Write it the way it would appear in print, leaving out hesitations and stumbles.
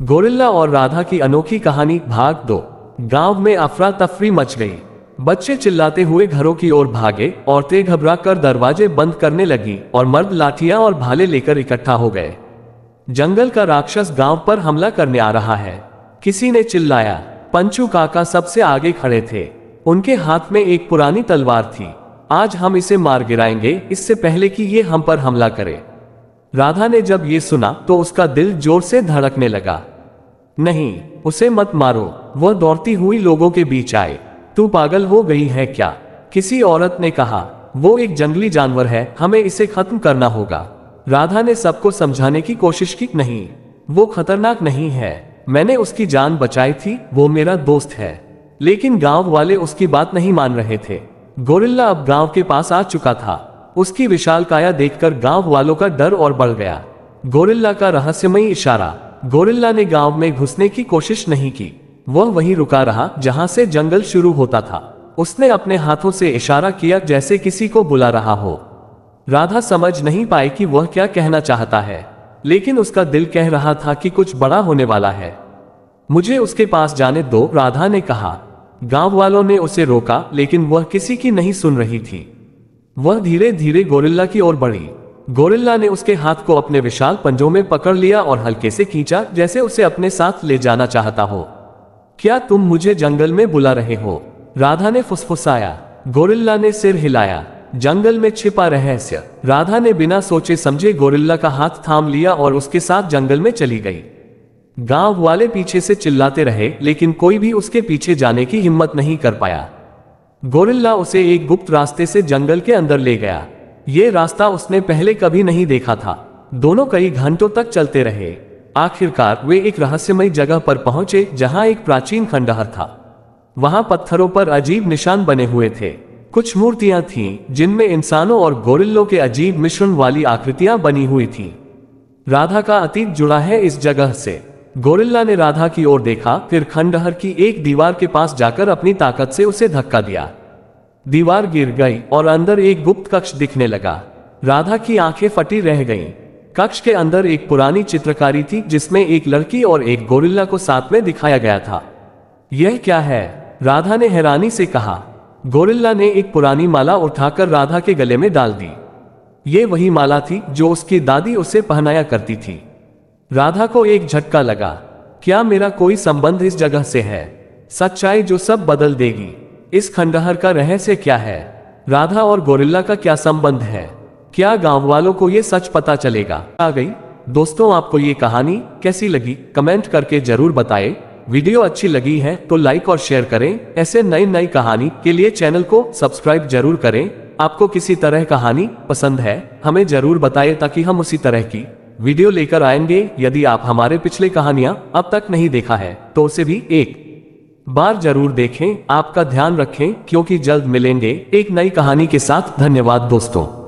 Gorilla और राधा की अनोखी कहानी भाग 2। गांव में अफरा तफरी मच गई। बच्चे चिल्लाते हुए घरों की ओर भागे, औरतें घबराकर दरवाजे बंद करने लगी और मर्द लाठियां और भाले लेकर इकट्ठा हो गए। जंगल का राक्षस गांव पर हमला करने आ रहा है, किसी ने चिल्लाया। पंचू काका सबसे आगे खड़े थे। उनके हाथ में एक पुरानी तलवार थी। आज हम इसे मार गिराएंगे, इससे पहले कि ये हम पर हमला करे। राधा ने जब ये सुना तो उसका दिल जोर से धड़कने लगा। नहीं, उसे मत मारो। वह दौड़ती हुई लोगों के बीच आए। तू पागल हो गई है क्या? किसी औरत ने कहा। वो एक जंगली जानवर है, हमें इसे खत्म करना होगा। राधा ने सबको समझाने की कोशिश की। नहीं, वो खतरनाक नहीं है। मैंने उसकी जान बचाई थी, वो मेरा दोस्त है। लेकिन गांव वाले उसकी बात नहीं मान रहे थे। गोरिल्ला अब गांव के पास आ चुका था। उसकी विशाल काया देखकर गांव वालों का डर और बढ़ गया। गोरिल्ला का रहस्यमयी इशारा। गोरिल्ला ने गांव में घुसने की कोशिश नहीं की। वह वहीं रुका रहा जहां से जंगल शुरू होता था। उसने अपने हाथों से इशारा किया जैसे किसी को बुला रहा हो। राधा समझ नहीं पाई कि वह क्या कहना चाहता है, लेकिन उसका दिल कह रहा था कि कुछ बड़ा होने वाला है। मुझे उसके पास जाने दो, राधा ने कहा। गांव वालों ने उसे रोका, लेकिन वह किसी की नहीं सुन रही थी। वह धीरे धीरे गोरिल्ला की ओर बढ़ी। गोरिल्ला ने उसके हाथ को अपने विशाल पंजों में पकड़ लिया और हल्के से खींचा, जैसे उसे अपने साथ ले जाना चाहता हो। क्या तुम मुझे जंगल में बुला रहे हो? राधा ने फुसफुसाया। गोरिल्ला ने सिर हिलाया। जंगल में छिपा रहस्य। राधा ने बिना सोचे समझे गोरिल्ला का हाथ थाम लिया और उसके साथ जंगल में चली गई। गांव वाले पीछे से चिल्लाते रहे, लेकिन कोई भी उसके पीछे जाने की हिम्मत नहीं कर पाया। गोरिल्ला उसे एक गुप्त रास्ते से जंगल के अंदर ले गया। ये रास्ता उसने पहले कभी नहीं देखा था। दोनों कई घंटों तक चलते रहे। आखिरकार वे एक रहस्यमयी जगह पर पहुंचे जहां एक प्राचीन खंडहर था। वहां पत्थरों पर अजीब निशान बने हुए थे। कुछ मूर्तियां थीं जिनमें इंसानों और गोरिल्लों के अजीब मिश्रण वाली आकृतियां बनी हुई थीं। राधा का अतीत जुड़ा है इस जगह से। गोरिल्ला ने राधा की ओर देखा, फिर खंडहर की एक दीवार के पास जाकर अपनी ताकत से उसे धक्का दिया। दीवार गिर गई और अंदर एक गुप्त कक्ष दिखने लगा। राधा की आंखें फटी रह गईं। कक्ष के अंदर एक पुरानी चित्रकारी थी जिसमें एक लड़की और एक गोरिल्ला को साथ में दिखाया गया था। यह क्या है? राधा ने हैरानी से कहा। गोरिल्ला ने एक पुरानी माला उठाकर राधा के गले में डाल दी। ये वही माला थी जो उसकी दादी उसे पहनाया करती थी। राधा को एक झटका लगा। क्या मेरा कोई संबंध इस जगह से है? सच्चाई जो सब बदल देगी। इस खंडहर का रहस्य क्या है? राधा और गोरिल्ला का क्या संबंध है? क्या गांव वालों को यह सच पता चलेगा? आ गई। दोस्तों, आपको ये कहानी कैसी लगी कमेंट करके जरूर बताएं। वीडियो अच्छी लगी है तो लाइक और शेयर करें। ऐसे नई कहानी के लिए चैनल को सब्सक्राइब जरूर करें। आपको किसी तरह कहानी पसंद है हमें जरूर बताएं, ताकि हम उसी तरह की वीडियो लेकर आएंगे। यदि आप हमारे पिछले कहानियां अब तक नहीं देखा है तो उसे भी एक बार जरूर देखें। आपका ध्यान रखें, क्योंकि जल्द मिलेंगे एक नई कहानी के साथ। धन्यवाद दोस्तों।